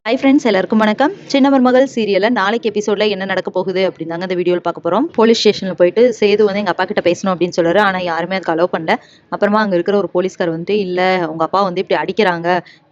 Hi friends, எல்லாருக்கும் வணக்கம். சின்ன மருமகள் சீரியலில் நாளைக்கு எபிசோடில் என்ன நடக்க போகுது அப்படின்னு தாங்க இந்த வீடியோவில் பார்க்க போகிறோம். போலீஸ் ஸ்டேஷனில் போயிட்டு சேது வந்து எங்கள் அப்பா கிட்ட பேசணும் அப்படின்னு சொல்கிறாரு. ஆனால் யாருமே அதுக்கு அலோவ் பண்ணல. அப்புறமா அங்கே இருக்கிற ஒரு போலீஸ்கார் வந்துட்டு, இல்லை உங்கள் அப்பா வந்து இப்படி அடிக்கிறாங்க,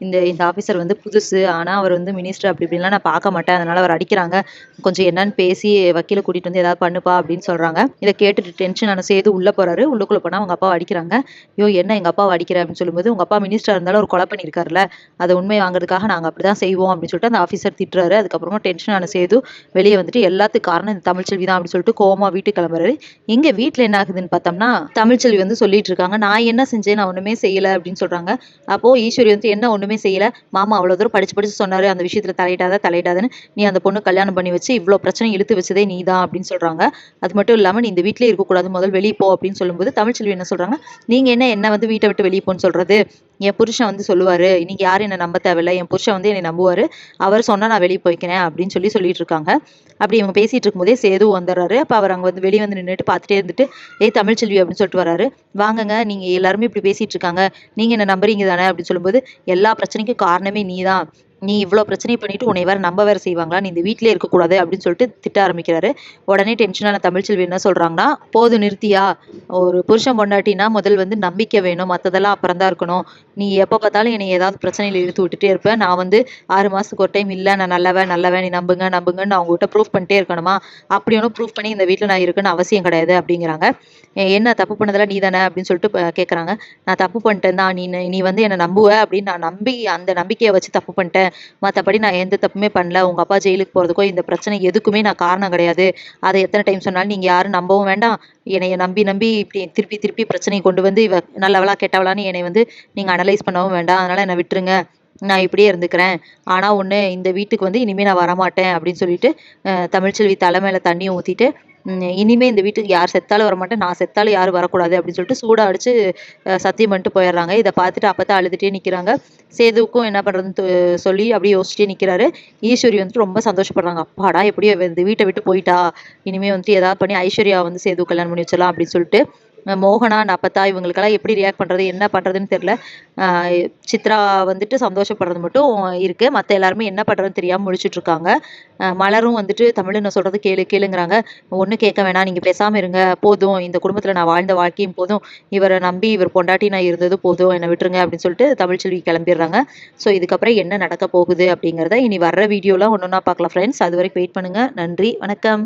இந்த இந்த ஆஃபீஸர் வந்து புதுசு, ஆனால் அவர் வந்து மினிஸ்டர் அப்படி இப்படின்லாம் நான் பார்க்க மாட்டேன், அதனால் அவர் அடிக்கிறாங்க, கொஞ்சம் என்னன்னு பேசி வக்கீலை கூட்டிகிட்டு வந்து ஏதாவது பண்ணுப்பா அப்படின்னு சொல்கிறாங்க. இதை கேட்டுட்டு டென்ஷன் ஆன சேது உள்ளே போகிறாரு. உள்ளுக்குள்ளே போனால் அவங்க அப்பாவை அடிக்கிறாங்க. ஐயோ என்ன எங்கள் அப்பாவை அடிக்கிற அப்படின்னு சொல்லும்போது, உங்கள் அப்பா மினிஸ்டராக இருந்தாலும் ஒரு கொலை பண்ணியிருக்காருல, அதை உண்மை வாங்குறதுக்காக நாங்கள் அப்படி தான் செய்வோம் அப்படின்னு சொல்லிட்டு அந்த ஆஃபீஸர் திட்டுறாரு. அதுக்கப்புறமா டென்ஷனான சேது வெளியே வந்துட்டு, எல்லாத்துக்கும் காரணம் இந்த தமிழ்ச்செல்வி தான் அப்படின்னு சொல்லிட்டு கோவமா வீட்டுக்கு கிளம்புறாரு. எங்க வீட்டுல என்ன ஆகுதுன்னு பார்த்தோம்னா, தமிழ்ச்செல்வி வந்து சொல்லிட்டு இருக்காங்க, நான் என்ன செஞ்சேன், நான் ஒண்ணுமே செய்யல அப்படின்னு சொல்றாங்க. அப்போ ஈஸ்வரி வந்து, என்ன ஒண்ணுமே செய்யல, மாமா அவ்வளவு தூரம் படிச்சு சொன்னாரு, அந்த விஷயத்துல தலையிடாதன்னு நீ அந்த பொண்ணு கல்யாணம் பண்ணி வச்சு இவ்வளவு பிரச்சனை இழுத்து வச்சதே நீ தான் அப்படின்னு சொல்றாங்க. அது மட்டும் இல்லாம நீ இந்த வீட்டிலே இருக்கக்கூடாது, முதல் வெளியே போ அப்படின்னு சொல்லும்போது தமிழ்ச்செல்வி என்ன சொல்றாங்க, நீங்க என்ன வந்து வீட்டை விட்டு வெளியே போன்னு சொல்றது, என் புருஷன் வந்து சொல்லுவாரு, நீங்க யாரும் என்ன நம்ப தேவையில்லை, என் புருஷன் வந்து என்னை நம்புவாரு, அவர் சொன்னா நான் வெளியே போய்க்கிறேன் அப்படின்னு சொல்லிட்டு இருக்காங்க. அப்படி இவங்க பேசிட்டு இருக்கும்போதே சேது வந்துடுறாரு. அப்ப அவர் அங்க வந்து வெளியே வந்து நின்றுட்டு பார்த்துட்டே இருந்துட்டு, ஏய் தமிழ்ச்செல்வி அப்படின்னு சொல்லிட்டு வராரு. வாங்கங்க, நீங்க எல்லாருமே இப்படி பேசிட்டு இருக்காங்க, நீங்க என்ன நம்புறீங்க தானே அப்படின்னு சொல்லும்போது, எல்லா பிரச்சனைக்கும் காரணமே நீதான், நீ இவ்வளோ பிரச்சனை பண்ணிட்டு உன்னை வேற நம்ப வேற செய்வாங்களா, நீ இந்த வீட்டிலே இருக்கக்கூடாது அப்படின்னு சொல்லிட்டு திட்ட ஆரம்பிக்கிறாரு. உடனே டென்ஷனான தமிழ்ச்செல்வி என்ன சொல்றாங்கன்னா, போதும் நிறுத்தியா, ஒரு புருஷன் பொண்டாட்டினா முதல் வந்து நம்பிக்கை வேணும், மற்றதெல்லாம் அப்புறம் தான் இருக்கணும், நீ எப்போ பார்த்தாலும் என்னை ஏதாவது பிரச்சனையில் இழுத்து விட்டுட்டே இருப்பேன், நான் வந்து 6 மாதத்துக்கு ஒரு டைம் இல்லை நான் நல்லவன் நீ நம்புங்கன்னு அவங்ககிட்ட ப்ரூஃப் பண்ணிட்டே இருக்கணுமா, அப்படி ஒன்றும் ப்ரூஃப் பண்ணி இந்த வீட்டில் நான் இருக்குன்னு அவசியம் கிடையாது அப்படிங்கிறாங்க. என்ன தப்பு பண்ணதெல்லாம் நீ தானே அப்படின்னு சொல்லிட்டு கேட்குறாங்க. நான் தப்பு பண்ணிட்டேன் தான், நீ வந்து என்னை நம்புவ அப்படின்னு நான் நம்பி அந்த நம்பிக்கையை வச்சு தப்பு பண்ணிட்டேன், மற்றபடி நான் எந்த தப்புமே பண்ணல, உங்கள் அப்பா ஜெயிலுக்கு போகிறதுக்கோ இந்த பிரச்சனை எதுக்குமே நான் காரணம் கிடையாது, அதை எத்தனை டைம் சொன்னாலும் நீங்கள் யாரும் நம்பவும் வேண்டாம், என்னைய நம்பி இப்படி திருப்பி திருப்பி பிரச்சனையை கொண்டு வந்து நல்லவளா கெட்டவளான்னு என்னை வந்து நீங்கள் அனலைஸ் பண்ணவும் வேண்டாம், அதனால் என்னை விட்டுருங்க, நான் இப்படியே இருந்துக்கிறேன், ஆனால் ஒன்று இந்த வீட்டுக்கு வந்து இனிமேல் நான் வரமாட்டேன் அப்படின்னு சொல்லிட்டு தமிழ்ச்செல்வி தலைமையில தண்ணியை ஊற்றிட்டு, இனிமே இந்த வீட்டுக்கு யார் செத்தாலும் வரமாட்டேன், நான் செத்தாலும் யாரும் வரக்கூடாது அப்படின்னு சொல்லிட்டு சூடாக அடிச்சு சத்தியம் பண்ணிட்டு போயிடுறாங்க. இதை பார்த்துட்டு அப்பதான் அழுதுகிட்டே நிற்கிறாங்க. சேதுவுக்கும் என்ன பண்ணுறதுன்னு சொல்லி அப்படியே யோசிச்சுட்டே நிற்கிறாரு. ஈஸ்வரி வந்துட்டு ரொம்ப சந்தோஷப்படுறாங்க. அப்பாடா எப்படியோ இந்த வீட்டை விட்டு போயிட்டா, இனிமேல் வந்துட்டு ஏதாவது பண்ணி ஐஸ்வர்யா வந்து சேது கல்யாணம் பண்ணி வச்சிடலாம் அப்படின்னு சொல்லிட்டு மோகனா நப்பத்தா இவங்களுக்கெல்லாம் எப்படி ரியாக்ட் பண்ணுறது என்ன பண்ணுறதுன்னு தெரில. சித்ரா வந்துட்டு சந்தோஷப்படுறது மட்டும் இருக்குது, மற்ற எல்லாருமே என்ன பண்ணுறதுன்னு தெரியாமல் முழிச்சுட்டு இருக்காங்க. மலரும் வந்துட்டு தமிழ் என்ன சொல்கிறது கேளுங்கிறாங்க. ஒன்றும் கேட்க வேணாம், நீங்கள் பேசாமல் இருங்க, போதும் இந்த குடும்பத்தில் நான் வாழ்ந்த வாழ்க்கையும் போதும், இவரை நம்பி இவர் பொண்டாட்டி நான் இருந்தது போதும், என்னை விட்டுருங்க அப்படின்னு சொல்லிட்டு தமிழ்ச்செல்வி கிளம்பிடுறாங்க. ஸோ இதுக்கப்புறம் என்ன நடக்க போகுது அப்படிங்கிறத இனி வர்ற வீடியோலாம் ஒன்று ஒன்றா பார்க்கலாம் ஃப்ரெண்ட்ஸ். அது வரைக்கும் வெயிட் பண்ணுங்கள். நன்றி, வணக்கம்.